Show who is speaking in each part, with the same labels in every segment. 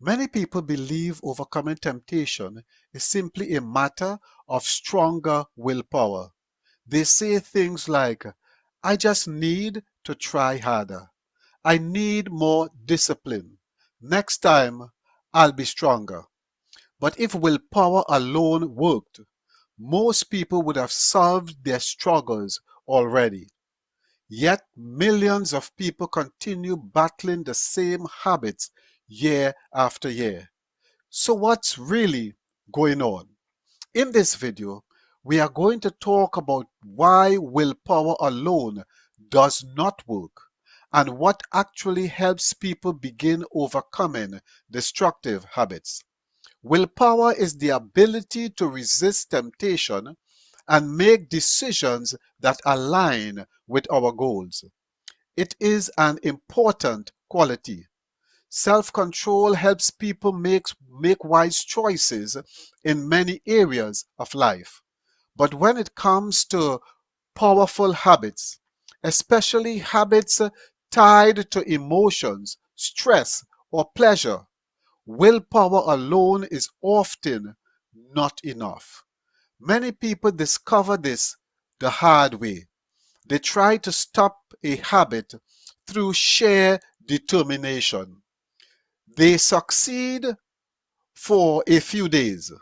Speaker 1: Many people believe overcoming temptation is simply a matter of stronger willpower. They say things like, I just need to try harder. I need more discipline. Next time, I'll be stronger. But if willpower alone worked, most people would have solved their struggles already. Yet millions of people continue battling the same habits year after year. So what's really going on? In this video, we are going to talk about why willpower alone does not work and what actually helps people begin overcoming destructive habits. Willpower is the ability to resist temptation and make decisions that align with our goals. It is an important quality. Self-control helps people make wise choices in many areas of life. But when it comes to powerful habits, especially habits tied to emotions, stress, or pleasure, willpower alone is often not enough. Many people discover this the hard way. They try to stop a habit through sheer determination. They succeed for a few days,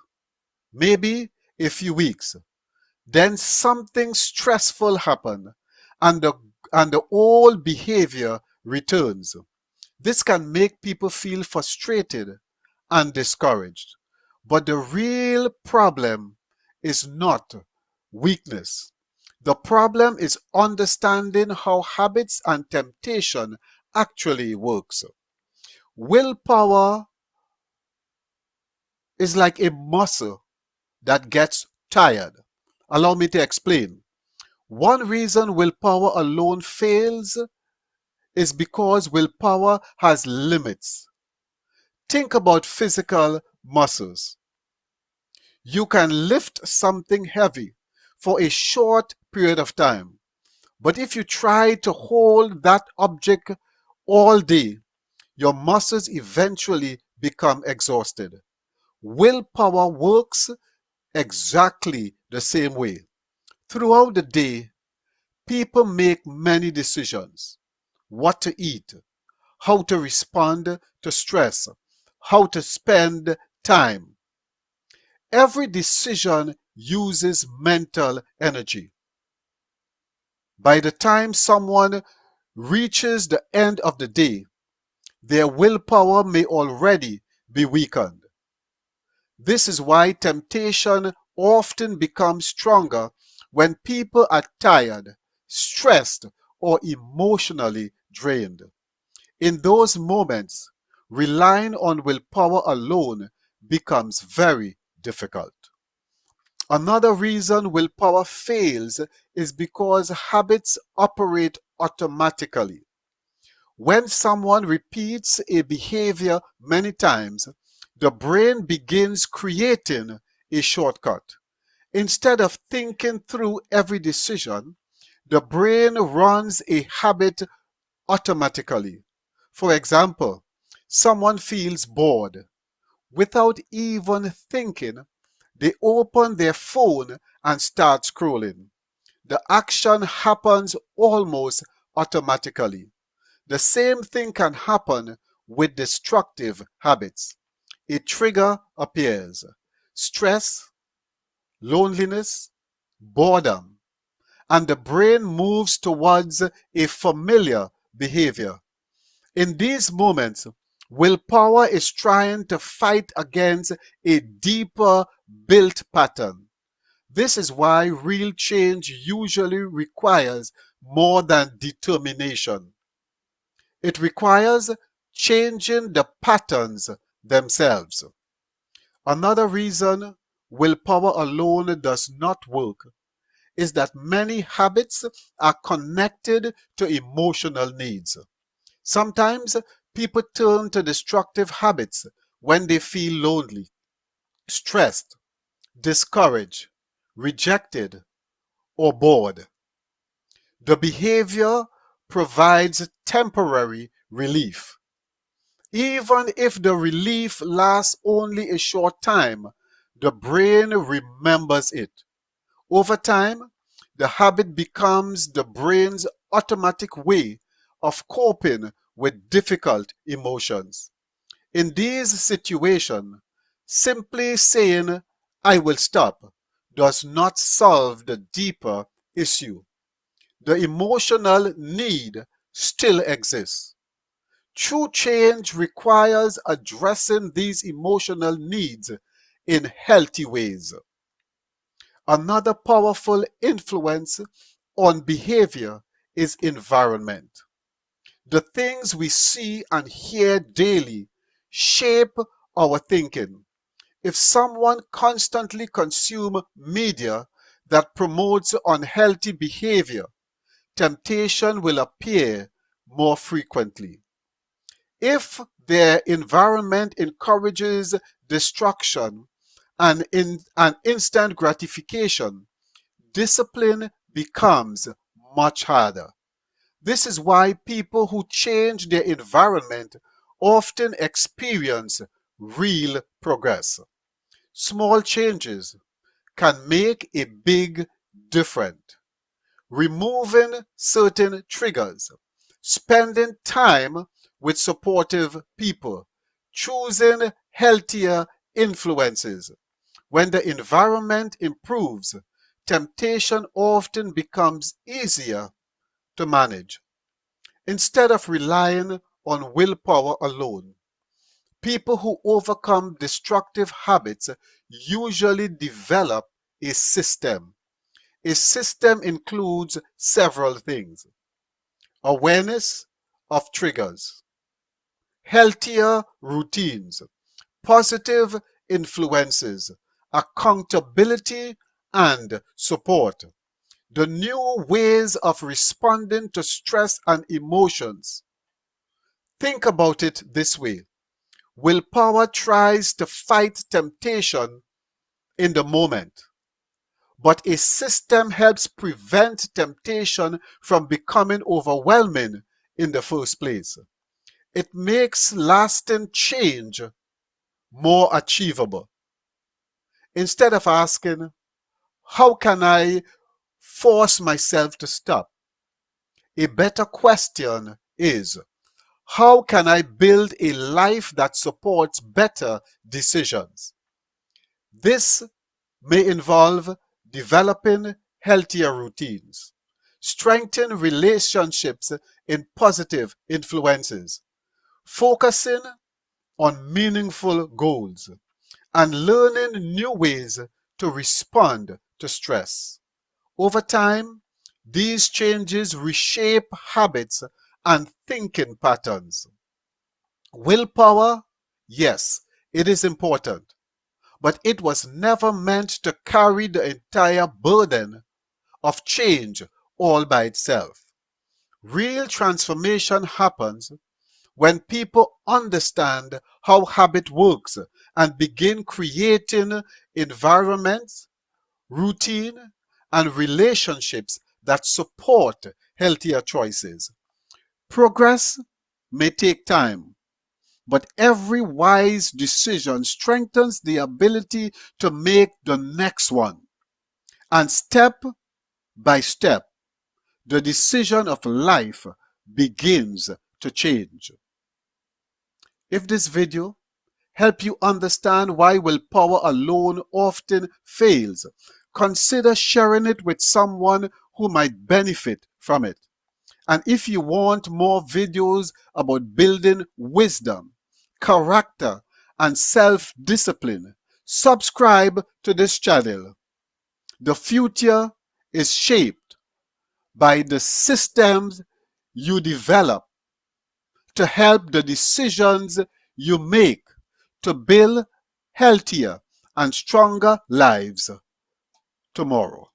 Speaker 1: maybe a few weeks. Then something stressful happens and the old behavior returns. This can make people feel frustrated and discouraged. But the real problem is not weakness. The problem is understanding how habits and temptation actually works. Willpower is like a muscle that gets tired. Allow me to explain. One reason willpower alone fails is because willpower has limits. Think about physical muscles. You can lift something heavy for a short period of time, but if you try to hold that object all day, your muscles eventually become exhausted. Willpower works exactly the same way. Throughout the day, people make many decisions: what to eat, how to respond to stress, how to spend time. Every decision uses mental energy. By the time someone reaches the end of the day, their willpower may already be weakened. This is why temptation often becomes stronger when people are tired, stressed, or emotionally drained. In those moments, relying on willpower alone becomes very difficult. Another reason willpower fails is because habits operate automatically. When someone repeats a behavior many times, the brain begins creating a shortcut. Instead of thinking through every decision, the brain runs a habit automatically. For example, someone feels bored. Without even thinking, they open their phone and start scrolling. The action happens almost automatically. The same thing can happen with destructive habits. A trigger appears: stress, loneliness, boredom, and the brain moves towards a familiar behavior. In these moments, willpower is trying to fight against a deeper built pattern. This is why real change usually requires more than determination. It requires changing the patterns themselves. Another reason willpower alone does not work is that many habits are connected to emotional needs. Sometimes people turn to destructive habits when they feel lonely, stressed, discouraged, rejected, or bored. The behavior provides temporary relief. Even if the relief lasts only a short time, the brain remembers it. Over time, the habit becomes the brain's automatic way of coping with difficult emotions. In these situations, simply saying, I will stop, does not solve the deeper issue. The emotional need still exists. True change requires addressing these emotional needs in healthy ways. Another powerful influence on behavior is environment. The things we see and hear daily shape our thinking. If someone constantly consumes media that promotes unhealthy behavior, temptation will appear more frequently. If their environment encourages distraction and instant gratification, discipline becomes much harder. This is why people who change their environment often experience real progress. Small changes can make a big difference. Removing certain triggers, spending time with supportive people, choosing healthier influences. When the environment improves, temptation often becomes easier to manage. Instead of relying on willpower alone, people who overcome destructive habits usually develop a system. A system includes several things: awareness of triggers, healthier routines, positive influences, accountability, and support. The new ways of responding to stress and emotions. Think about it this way: willpower tries to fight temptation in the moment, but a system helps prevent temptation from becoming overwhelming in the first place. It makes lasting change more achievable. Instead of asking, how can I force myself to stop? A better question is, how can I build a life that supports better decisions? This may involve developing healthier routines, strengthen relationships in positive influences, focusing on meaningful goals, and learning new ways to respond to stress. Over time, these changes reshape habits and thinking patterns. Willpower, yes, it is important, but it was never meant to carry the entire burden of change all by itself. Real transformation happens when people understand how habit works and begin creating environments, routine, and relationships that support healthier choices. Progress may take time, but every wise decision strengthens the ability to make the next one. And step by step, the decision of life begins to change. If this video helped you understand why willpower alone often fails, consider sharing it with someone who might benefit from it. And if you want more videos about building wisdom, character, and self-discipline, subscribe to this channel. The future is shaped by the systems you develop to help the decisions you make to build healthier and stronger lives tomorrow.